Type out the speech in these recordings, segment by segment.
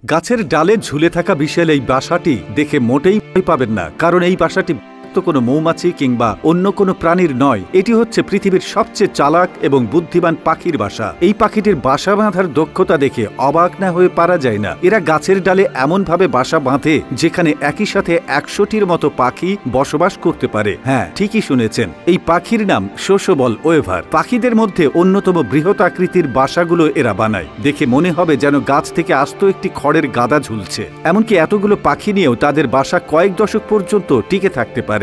গাছের ডালে ঝুলে থাকা বিশাল এই বাসাটি দেখে মোটেই ভয় পাবেন না, কারণ এই বাসাটি কোনো মৌমাছি কিংবা অন্য কোনো প্রাণীর নয়। এটি হচ্ছে পৃথিবীর সবচেয়ে চালাক এবং বুদ্ধিমান পাখির বাসা। এই পাখিটির বাসা বাঁধার দক্ষতা দেখে অবাক না হয়ে পারা যায় না। এরা গাছের ডালে এমনভাবে বাসা বাঁধে যেখানে একই সাথে ১০০টির মতো পাখি বসবাস করতে পারে। হ্যাঁ, ঠিকই শুনেছেন, এই পাখির নাম সোসোবল ওয়েভার। পাখিদের মধ্যে অন্যতম বৃহৎ আকৃতির বাসাগুলো এরা বানায়। দেখে মনে হবে যেন গাছ থেকে আস্ত একটি খড়ের গাদা ঝুলছে। এমনকি এতগুলো পাখি নিয়েও তাদের বাসা কয়েক দশক পর্যন্ত টিকে থাকতে পারে,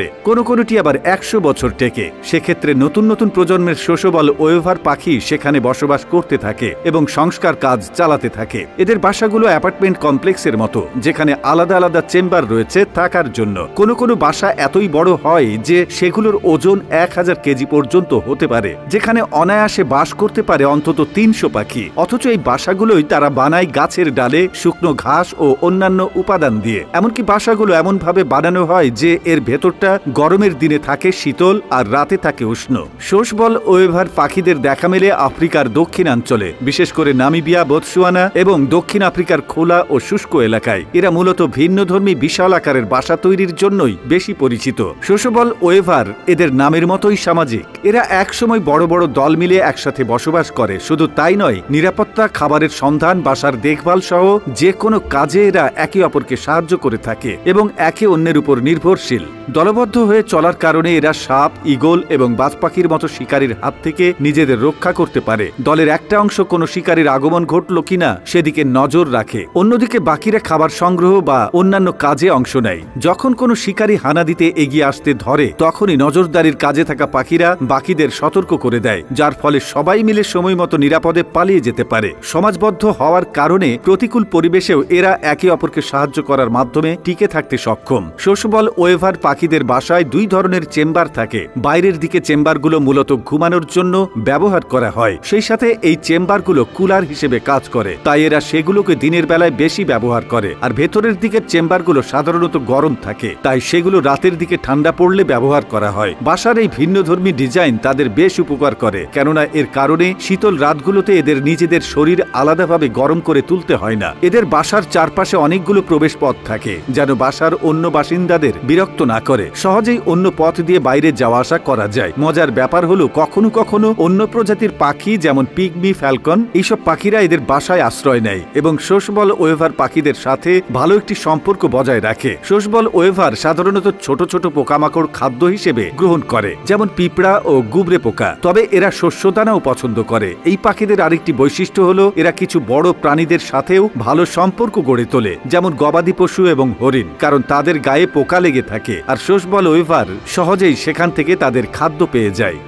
কোনোটি আবার ১০০ বছর টেকে। সেক্ষেত্রে নতুন নতুন প্রজন্মের সোসোবল ওয়েভার পাখি সেখানে বসবাস করতে থাকে এবং সংস্কার কাজ চালাতে থাকে। এদের বাসাগুলো অ্যাপার্টমেন্ট কমপ্লেক্সের মতো, যেখানে আলাদা আলাদা চেম্বার রয়েছে থাকার জন্য। কোনো বাসা এতই বড় হয় যে সেগুলোর ওজন ১০০০ কেজি পর্যন্ত হতে পারে, যেখানে অনায়াসে বাস করতে পারে অন্তত ৩০০ পাখি। অথচ এই বাসাগুলোই তারা বানায় গাছের ডালে, শুকনো ঘাস ও অন্যান্য উপাদান দিয়ে। এমনকি বাসাগুলো এমনভাবে বানানো হয় যে এর ভেতরটা গরমের দিনে থাকে শীতল আর রাতে থাকে উষ্ণ। সোসবল ওয়েভার পাখিদের দেখা মেলে আফ্রিকার দক্ষিণাঞ্চলে, বিশেষ করে নামিবিয়া, বোতসুয়ানা এবং দক্ষিণ আফ্রিকার খোলা ও শুষ্ক এলাকায়। এরা মূলত ভিন্নধর্মী বিশাল আকারের বাসা তৈরির জন্যই বেশি পরিচিত। সোসবল ওয়েভার এদের নামের মতোই সামাজিক। এরা একসময় বড় বড় দল মিলে একসাথে বসবাস করে। শুধু তাই নয়, নিরাপত্তা, খাবারের সন্ধান, বাসার দেখভাল সহ যে কোনো কাজে এরা একে অপরকে সাহায্য করে থাকে এবং একে অন্যের উপর নির্ভরশীল। দলবদ্ধ হয়ে চলার কারণে এরা সাপ, ঈগল এবং বাজ পাখির মতো শিকারীর হাত থেকে নিজেদের রক্ষা করতে পারে। দলের একটা অংশ কোনো শিকারীর আগমন ঘটল কিনা সেদিকে নজর রাখে, অন্যদিকে বাকিরা খাবার সংগ্রহ বা অন্যান্য কাজে অংশ নেয়। যখন কোনো শিকারী হানা দিতে এগিয়ে আসতে ধরে, তখনই নজরদারির কাজে থাকা পাখিরা বাকিদের সতর্ক করে দেয়, যার ফলে সবাই মিলে সময় মতো নিরাপদে পালিয়ে যেতে পারে। সমাজবদ্ধ হওয়ার কারণে প্রতিকূল পরিবেশেও এরা একে অপরকে সাহায্য করার মাধ্যমে টিকে থাকতে সক্ষম। সোসবল ওয়েভার পাখিদের বাসায় দুই ধরনের চেম্বার থাকে। বাইরের দিকে চেম্বারগুলো মূলত ঘুমানোর জন্য ব্যবহার করা হয়, সেই সাথে এই চেম্বারগুলো কুলার হিসেবে কাজ করে, তাই এরা সেগুলোকে দিনের বেলায় বেশি ব্যবহার করে। আর ভেতরের দিকের চেম্বারগুলো সাধারণত গরম থাকে, তাই সেগুলো রাতের দিকে ঠান্ডা পড়লে ব্যবহার করা হয়। বাসার এই ভিন্নধর্মী ডিজাইন তাদের বেশ উপকার করে, কেননা এর কারণে শীতল রাতগুলোতে এদের নিজেদের শরীর আলাদাভাবে গরম করে তুলতে হয় না। এদের বাসার চারপাশে অনেকগুলো প্রবেশ পথ থাকে, যেন বাসার অন্য বাসিন্দাদের বিরক্ত না করে সহজেই অন্য পথ দিয়ে বাইরে যাওয়া আসা করা যায়। মজার ব্যাপার হলো, কখনো কখনো অন্য প্রজাতির পাখি যেমন পিগমি, ফ্যালকন, এইসব পাখিরা এদের বাসায় আশ্রয় নেয় এবং সোসবল ওয়েভার পাখিদের সাথে ভালো একটি সম্পর্ক বজায় রাখে। সোসবল ওয়েভার সাধারণত ছোট ছোট পোকামাকড় খাদ্য হিসেবে গ্রহণ করে, যেমন পিঁপড়া ও গুবরে পোকা। তবে এরা শস্যদানাও পছন্দ করে। এই পাখিদের আরেকটি বৈশিষ্ট্য হলো, এরা কিছু বড় প্রাণীদের সাথেও ভালো সম্পর্ক গড়ে তোলে, যেমন গবাদি পশু এবং হরিণ, কারণ তাদের গায়ে পোকা লেগে থাকে আর সোসবল ওয়েভার সহজেই সেখান থেকে তাদের খাদ্য পেয়ে যায়।